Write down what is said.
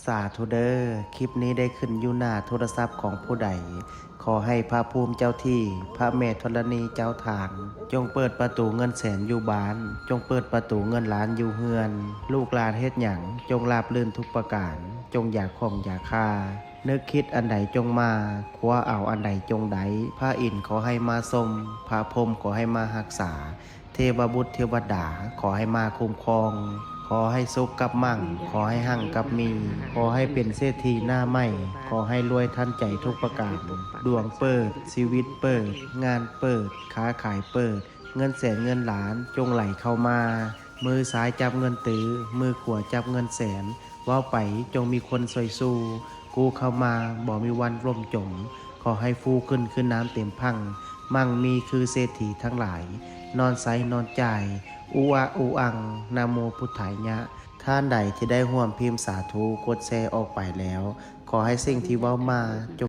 สาธุเดอร์คลิปนี้ได้ขึ้นอยู่หน้าโทรศัพท์ของผู้ใดขอให้พระภูมิเจ้าที่พระแม่ธรณีเจ้าทางจงเปิดประตูเงินแสนอยู่บ้านจงเปิดประตูเงินล้านอยู่เฮือนลูกหลานเฮ็ดหยังจงราบรื่นทุกประการจงอย่าข่มอย่าฆ่านึกคิดอันใดจงมาคว้าเอาอันใดจงไดพระอินทร์ขอให้มาทรงพระพรหมขอให้มารักษาเทวบุตรเทวดาขอให้มาคุ้มครองขอให้สุขกับมั่งขอให้หั่งกับมีขอให้เป็นเศรษฐีหน้าใหม่ขอให้รวยทันใจทุกประการดวงเปิดชีวิตเปิดงานเปิดค้าขายเปิดเงินแสนเงินล้านจงไหลเข้ามามือซ้ายจับเงินตื้อมือขวาจับเงินแสนว่าไปจงมีคนสวยสู้กูเข้ามาบ่มีวันร่มจมขอให้ฟูขึ้นน้ำเต็มพังมั่งมีคือเศรษฐีทั้งหลายนอนไซนอนใจอูอาอูอังนะโมพุทธายะท่านใดที่ได้ร่วมพิมพ์สาธุกดแชร์ออกไปแล้วขอให้สิ่งที่เว้ามาจง